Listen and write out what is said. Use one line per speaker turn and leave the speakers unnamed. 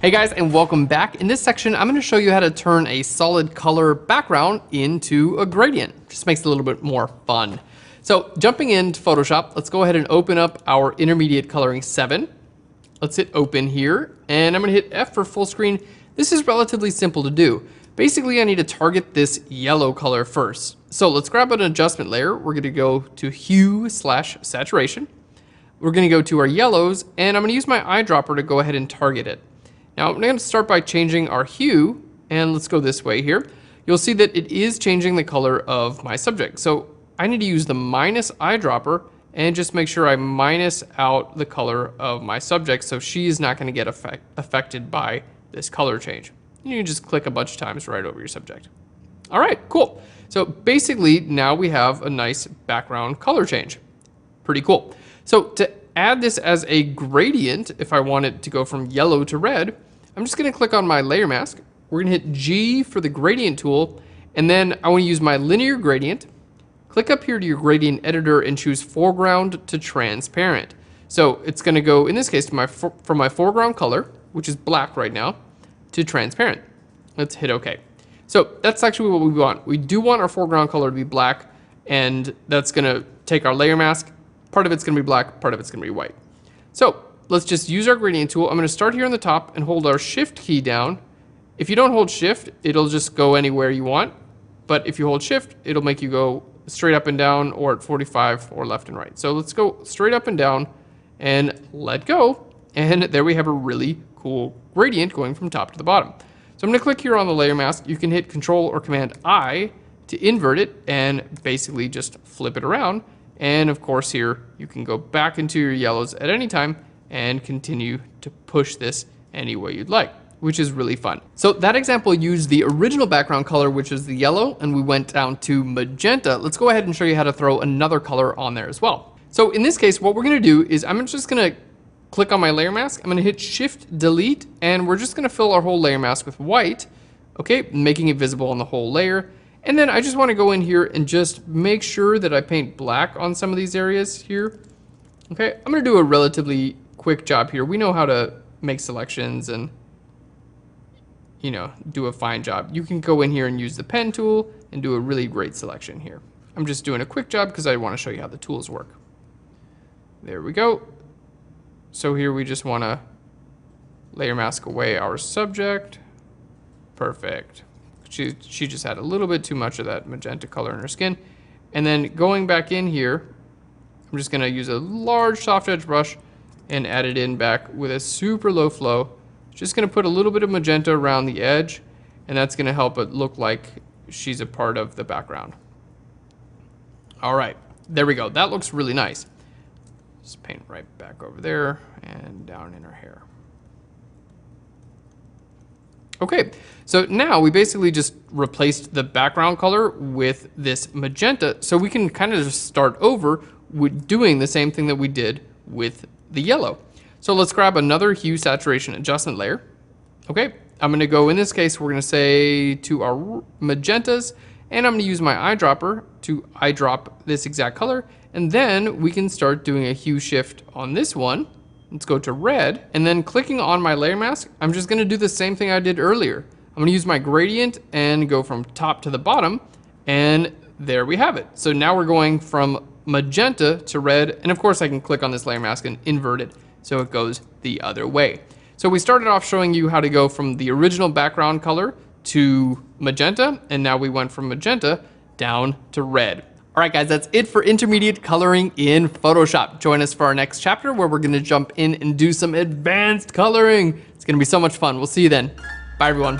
Hey guys, and welcome back. In this section, I'm going to show you how to turn a solid color background into a gradient. Just makes it a little bit more fun. So jumping into Photoshop, let's go ahead and open up our intermediate coloring 7. Let's hit open here, and I'm going to hit F for full screen. This is relatively simple to do. Basically, I need to target this yellow color first. So let's grab an adjustment layer. We're going to go to hue/saturation. We're going to go to our yellows, and I'm going to use my eyedropper to go ahead and target it. Now I'm going to start by changing our hue, and let's go this way here. You'll see that it is changing the color of my subject. So I need to use the minus eyedropper and just make sure I minus out the color of my subject so she is not going to get affected by this color change. You can just click a bunch of times right over your subject. All right, cool. So basically now we have a nice background color change. Pretty cool. So to add this as a gradient, if I want it to go from yellow to red, I'm just going to click on my layer mask. We're going to hit G for the gradient tool, and then I want to use my linear gradient. Click up here to your gradient editor and choose foreground to transparent. So it's going to go, in this case, from my foreground color, which is black right now, to transparent. Let's hit OK. So that's actually what we want. We do want our foreground color to be black, and that's going to take our layer mask. Part of it's going to be black, part of it's going to be white. So let's just use our gradient tool. I'm going to start here on the top and hold our shift key down. If you don't hold shift, it'll just go anywhere you want. But if you hold shift, it'll make you go straight up and down or at 45 or left and right. So let's go straight up and down and let go. And there we have a really cool gradient going from top to the bottom. So I'm going to click here on the layer mask. You can hit Control or Command I to invert it and basically just flip it around. And of course here, you can go back into your yellows at any time and continue to push this any way you'd like, which is really fun. So that example used the original background color, which is the yellow, and we went down to magenta. Let's go ahead and show you how to throw another color on there as well. So in this case, what we're gonna do is I'm just gonna click on my layer mask. I'm gonna hit Shift Delete, and we're just gonna fill our whole layer mask with white, okay, making it visible on the whole layer. And then I just wanna go in here and just make sure that I paint black on some of these areas here. Okay, I'm gonna do a relatively quick job here. We know how to make selections and, you know, do a fine job. You can go in here and use the pen tool and do a really great selection here. I'm just doing a quick job because I want to show you how the tools work. There we go. So here we just want to layer mask away our subject. Perfect. She just had a little bit too much of that magenta color in her skin. And then going back in here, I'm just going to use a large soft edge brush and add it in back with a super low flow. Just going to put a little bit of magenta around the edge, and that's going to help it look like she's a part of the background. All right, there we go. That looks really nice. Just paint right back over there and down in her hair. Okay, so now we basically just replaced the background color with this magenta, so we can kind of just start over with doing the same thing that we did with the yellow. So let's grab another hue saturation adjustment layer. Okay, I'm going to go, in this case, we're going to say to our magentas, and I'm going to use my eyedropper to eyedrop this exact color, and then we can start doing a hue shift on this one. Let's go to red, and then clicking on my layer mask, I'm just going to do the same thing I did earlier. I'm going to use my gradient and go from top to the bottom, and there we have it. So now we're going from magenta to red, and of course I can click on this layer mask and invert it so it goes the other way. So we started off showing you how to go from the original background color to magenta, and now we went from magenta down to red. All right, guys, that's it for intermediate coloring in Photoshop. Join us for our next chapter where we're gonna jump in and do some advanced coloring. It's gonna be so much fun. We'll see you then. Bye, everyone.